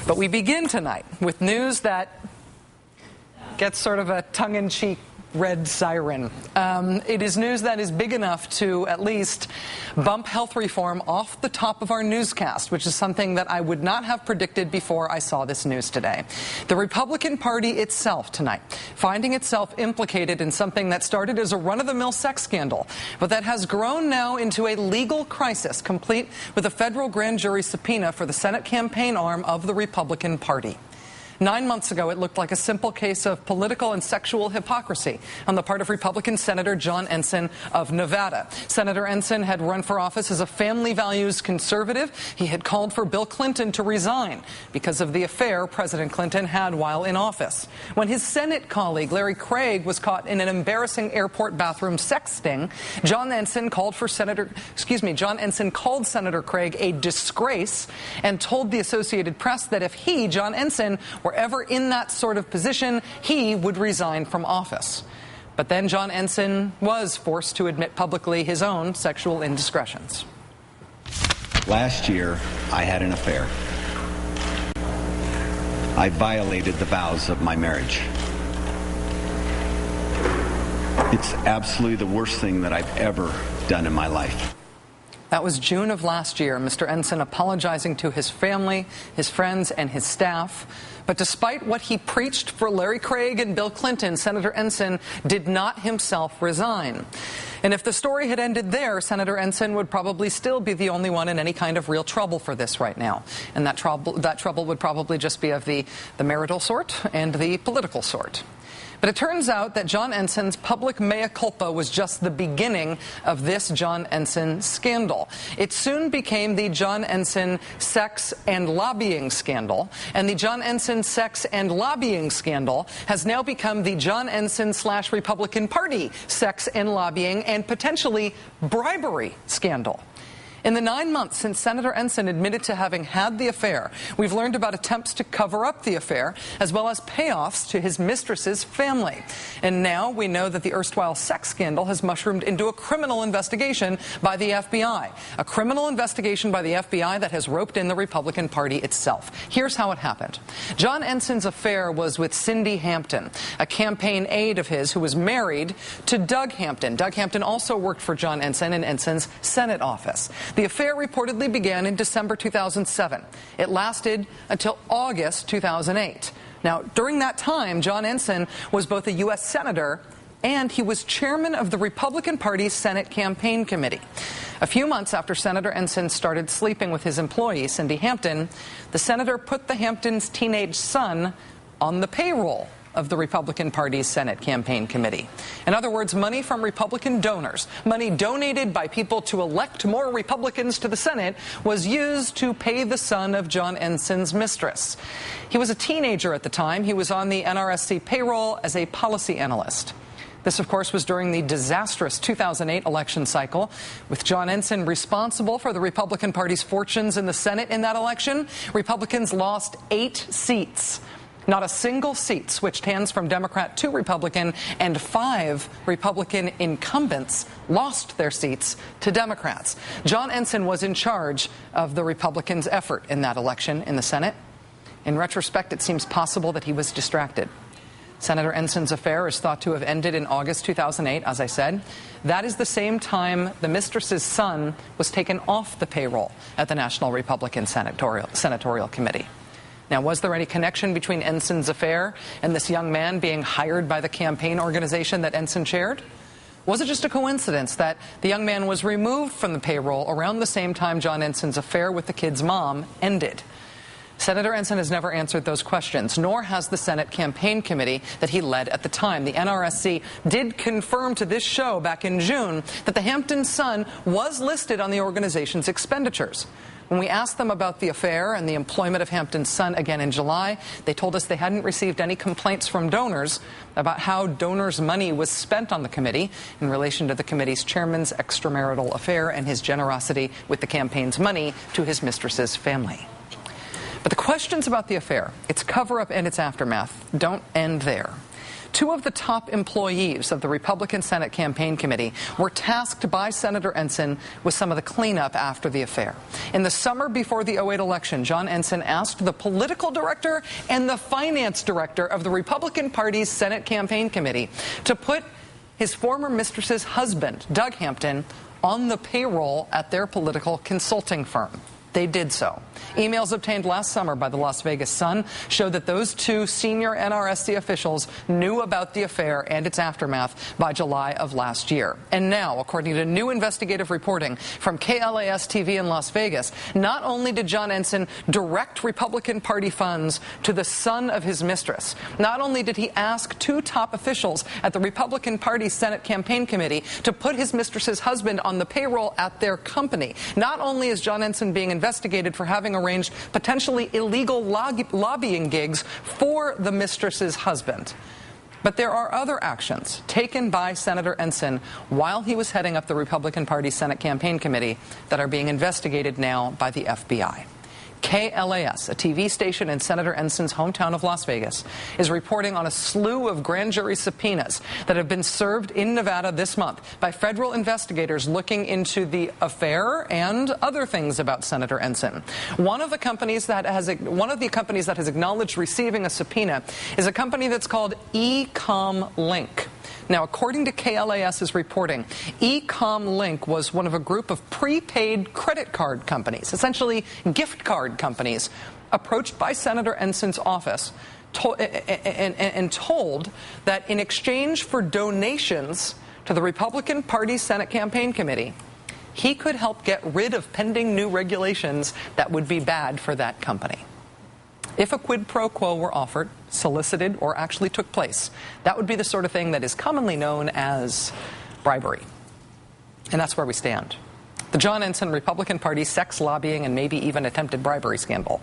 But we begin tonight with news that gets sort of a tongue-in-cheek red siren. It is news that is big enough to at least bump health reform off the top of our newscast, which is something that I would not have predicted before I saw this news today. The Republican Party itself tonight finding itself implicated in something that started as a run-of-the-mill sex scandal, but that has grown now into a legal crisis, complete with a federal grand jury subpoena for the Senate campaign arm of the Republican Party. 9 months ago, it looked like a simple case of political and sexual hypocrisy on the part of Republican Senator John Ensign of Nevada. Senator Ensign had run for office as a family values conservative. He had called for Bill Clinton to resign because of the affair President Clinton had while in office. When his Senate colleague Larry Craig was caught in an embarrassing airport bathroom sex sting, John Ensign called Senator Craig a disgrace and told the Associated Press that if he, John Ensign, were ever in that sort of position, he would resign from office. But then John Ensign was forced to admit publicly his own sexual indiscretions. Last year, I had an affair. I violated the vows of my marriage. It's absolutely the worst thing that I've ever done in my life. That was June of last year, Mr. Ensign apologizing to his family, his friends, and his staff. But despite what he preached for Larry Craig and Bill Clinton, Senator Ensign did not himself resign. And if the story had ended there, Senator Ensign would probably still be the only one in any kind of real trouble for this right now. And that trouble would probably just be of the marital sort and the political sort. But it turns out that John Ensign's public mea culpa was just the beginning of this John Ensign scandal. It soon became the John Ensign sex and lobbying scandal, and the John Ensign sex and lobbying scandal has now become the John Ensign / Republican Party sex and lobbying and potentially bribery scandal. In the 9 months since Senator Ensign admitted to having had the affair, we've learned about attempts to cover up the affair, as well as payoffs to his mistress's family. And now we know that the erstwhile sex scandal has mushroomed into a criminal investigation by the FBI. A criminal investigation by the FBI that has roped in the Republican Party itself. Here's how it happened. John Ensign's affair was with Cindy Hampton, a campaign aide of his who was married to Doug Hampton. Doug Hampton also worked for John Ensign in Ensign's Senate office. The affair reportedly began in December 2007. It lasted until August 2008. Now, during that time, John Ensign was both a U.S. Senator and he was chairman of the Republican Party's Senate Campaign Committee. A few months after Senator Ensign started sleeping with his employee, Cindy Hampton, the senator put the Hamptons' teenage son on the payroll of the Republican Party's Senate Campaign Committee. In other words, money from Republican donors, money donated by people to elect more Republicans to the Senate, was used to pay the son of John Ensign's mistress. He was a teenager at the time. He was on the NRSC payroll as a policy analyst. This, of course, was during the disastrous 2008 election cycle. With John Ensign responsible for the Republican Party's fortunes in the Senate in that election, Republicans lost 8 seats. Not a single seat switched hands from Democrat to Republican, and 5 Republican incumbents lost their seats to Democrats. John Ensign was in charge of the Republicans' effort in that election in the Senate. In retrospect, it seems possible that he was distracted. Senator Ensign's affair is thought to have ended in August 2008, as I said. That is the same time the mistress's son was taken off the payroll at the National Republican Senatorial Committee. Now, was there any connection between Ensign's affair and this young man being hired by the campaign organization that Ensign chaired? Was it just a coincidence that the young man was removed from the payroll around the same time John Ensign's affair with the kid's mom ended? Senator Ensign has never answered those questions, nor has the Senate Campaign Committee that he led at the time. The NRSC did confirm to this show back in June that the Hampton son was listed on the organization's expenditures. When we asked them about the affair and the employment of Hampton's son again in July, they told us they hadn't received any complaints from donors about how donors' money was spent on the committee in relation to the committee's chairman's extramarital affair and his generosity with the campaign's money to his mistress's family. But the questions about the affair, its cover-up and its aftermath, don't end there. Two of the top employees of the Republican Senate Campaign Committee were tasked by Senator Ensign with some of the cleanup after the affair. In the summer before the 2008 election, John Ensign asked the political director and the finance director of the Republican Party's Senate Campaign Committee to put his former mistress's husband, Doug Hampton, on the payroll at their political consulting firm. They did so. Emails obtained last summer by the Las Vegas Sun show that those two senior NRSC officials knew about the affair and its aftermath by July of last year. And now, according to new investigative reporting from KLAS TV in Las Vegas, not only did John Ensign direct Republican Party funds to the son of his mistress, not only did he ask two top officials at the Republican Party Senate Campaign Committee to put his mistress's husband on the payroll at their company, not only is John Ensign being investigated for having arranged potentially illegal lobbying gigs for the mistress's husband, but there are other actions taken by Senator Ensign while he was heading up the Republican Party Senate Campaign Committee that are being investigated now by the FBI. KLAS, a TV station in Senator Ensign's hometown of Las Vegas, is reporting on a slew of grand jury subpoenas that have been served in Nevada this month by federal investigators looking into the affair and other things about Senator Ensign. One of the companies that has acknowledged receiving a subpoena is a company that's called Link. Now, according to KLAS's reporting, Link was one of a group of prepaid credit card companies, essentially gift card companies, approached by Senator Ensign's office and told that in exchange for donations to the Republican Party Senate Campaign Committee, he could help get rid of pending new regulations that would be bad for that company. If a quid pro quo were offered, solicited, or actually took place, that would be the sort of thing that is commonly known as bribery. And that's where we stand. The John Ensign Republican Party sex lobbying and maybe even attempted bribery scandal.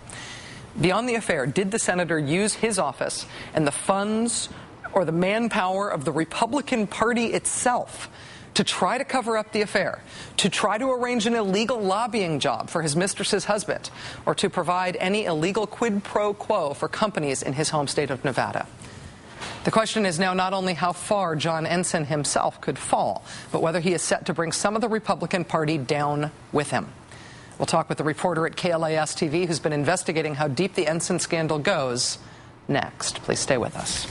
Beyond the affair, did the senator use his office and the funds or the manpower of the Republican Party itself to try to cover up the affair, to try to arrange an illegal lobbying job for his mistress's husband, or to provide any illegal quid pro quo for companies in his home state of Nevada? The question is now not only how far John Ensign himself could fall, but whether he is set to bring some of the Republican Party down with him. We'll talk with the reporter at KLAS TV who's been investigating how deep the Ensign scandal goes next. Please stay with us.